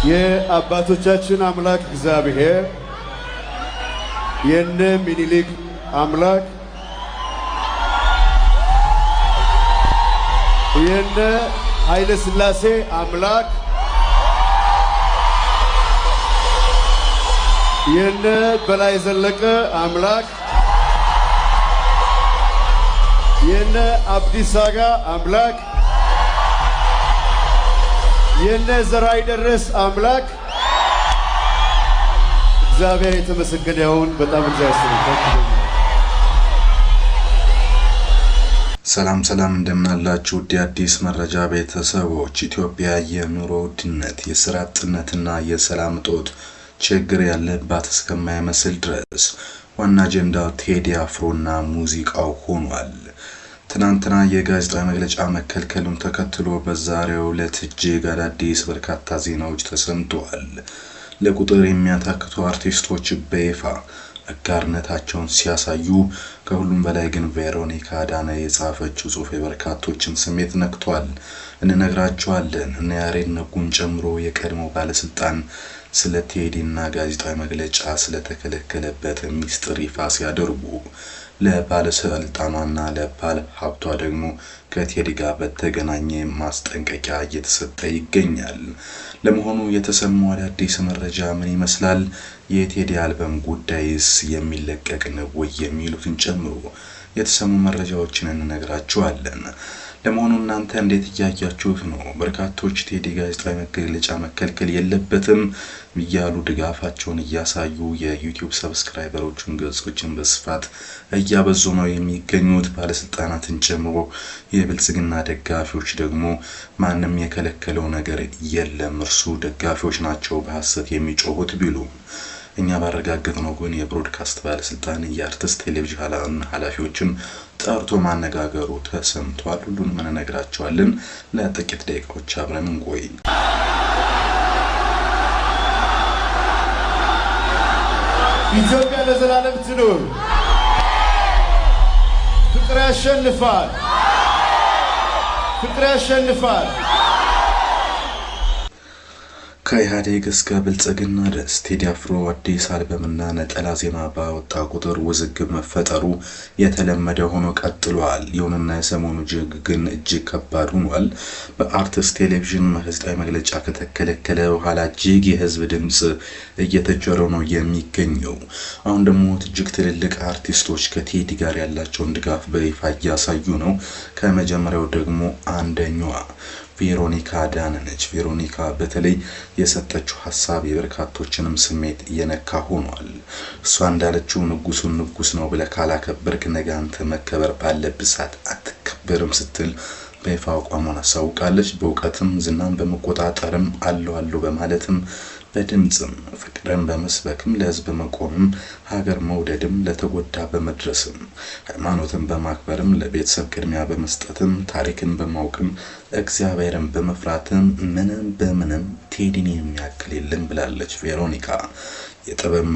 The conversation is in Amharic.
የአባቶቻችን አምላክ እግዚአብሔር የነ ምኒልክ አምላክ የነ ኃይለ ሥላሴ አምላክ የነ በላይ ዘለቀ አምላክ የነ አብዲስ አጋ አምላክ የነ ዘራይ ደረስ አምላክ እግዚአብሔር የተመሰገነ ይሁን። በጣም እግዚአብሔር ይመስገን። ሰላም እንደምን አላችሁ? አዲስ መረጃ ቤተሰቦች። ኢትዮጵያ የኑሮ ውድነት፣ የሥራ አጥነትና የሰላም እጦት ችግር ያለባት እስከማይመስል ድረስ ዋና አጀንዳ ቴዲ አፍሮና ሙዚቃው ሆኗል። ትናንትና የጋዜጣዊ መግለጫ መከልከሉን ተከትሎ በዛሬው ዕለት እጅግ አዳዲስ በርካታ ዜናዎች ተሰምተዋል። ለቁጥር የሚያታክቱ አርቲስቶች በይፋ አጋርነታቸውን ሲያሳዩ፣ ከሁሉም በላይ ግን ቬሮኒካ አዳነ የጻፈችው ጽሑፍ የበርካቶችን ስሜት ነክቷል። እንነግራችኋለን። እነ ያሬድ ነጉን ጨምሮ የቀድሞ ባለስልጣን ስለ ቴዲና ጋዜጣዊ መግለጫ ስለተከለከለበት ሚስጥር ይፋ ሲያደርጉ፣ ለባለስልጣኗና ለባለ ሀብቷ ደግሞ ከቴዲ ጋር በተገናኘ ማስጠንቀቂያ እየተሰጠ ይገኛል። ለመሆኑ የተሰማው አዲስ መረጃ ምን ይመስላል? የቴዲ አልበም ጉዳይስ የሚለቀቅ ነው ወይ? የሚሉትን ጨምሮ የተሰሙ መረጃዎችን እንነግራችኋለን። ለመሆኑ እናንተ እንዴት እያያችሁት ነው? በርካቶች ቴዲ ጋዜጣዊ መግለጫ መከልከል የለበትም እያሉ ድጋፋቸውን እያሳዩ የዩቲዩብ ሰብስክራይበሮችን ገጾችን በስፋት እያበዙ ነው የሚገኙት። ባለስልጣናትን ጨምሮ የብልጽግና ደጋፊዎች ደግሞ ማንም የከለከለው ነገር የለም፣ እርሱ ደጋፊዎች ናቸው በሐሰት የሚጮሁት ቢሉ እኛ ባረጋገጥነው ግን የብሮድካስት ባለስልጣን የአርትስት ቴሌቪዥን ኃላፊዎችን ጠርቶ ማነጋገሩ ተሰምቷል። ሁሉንም እንነግራችኋለን። ለጥቂት ደቂቃዎች አብረን እንቆይ። ኢትዮጵያ ለዘላለም ትኑር። ፍቅር ያሸንፋል። ፍቅር ያሸንፋል። ከኢህአዴግ እስከ ብልጽግና ድረስ ቴዲ አፍሮ አዲስ አልበምና ነጠላ ዜማ ባወጣ ቁጥር ውዝግብ መፈጠሩ የተለመደ ሆኖ ቀጥሏል። ይሁንና የሰሞኑ ጅግ ግን እጅግ ከባድ ሆኗል። በአርትስት ቴሌቪዥን ጋዜጣዊ መግለጫ ከተከለከለ በኋላ እጅግ የህዝብ ድምጽ እየተቸረው ነው የሚገኘው። አሁን ደግሞ እጅግ ትልልቅ አርቲስቶች ከቴዲ ጋር ያላቸውን ድጋፍ በይፋ እያሳዩ ነው። ከመጀመሪያው ደግሞ አንደኛዋ ቬሮኒካ አዳነ ነች። ቬሮኒካ በተለይ የሰጠችው ሐሳብ የበርካቶችንም ስሜት እየነካ ሆኗል። እሷ እንዳለችው ንጉሱን ንጉስ ነው ብለህ ካላከበርክ ነገ አንተ መከበር ባለብህ ሰዓት አትከበርም ስትል በይፋ አቋሟን አሳውቃለች። በእውቀትም ዝናን በመቆጣጠርም አለው በማለትም በድምጽም ፍቅርን በመስበክም ለህዝብ መቆምም ሀገር መውደድም ለተጎዳ በመድረስም ሃይማኖትን በማክበርም ለቤተሰብ ቅድሚያ በመስጠትም ታሪክን በማወቅም እግዚአብሔርን በመፍራትም ምንም በምንም ቴዲን የሚያክል የለም ብላለች ቬሮኒካ። የጥበብ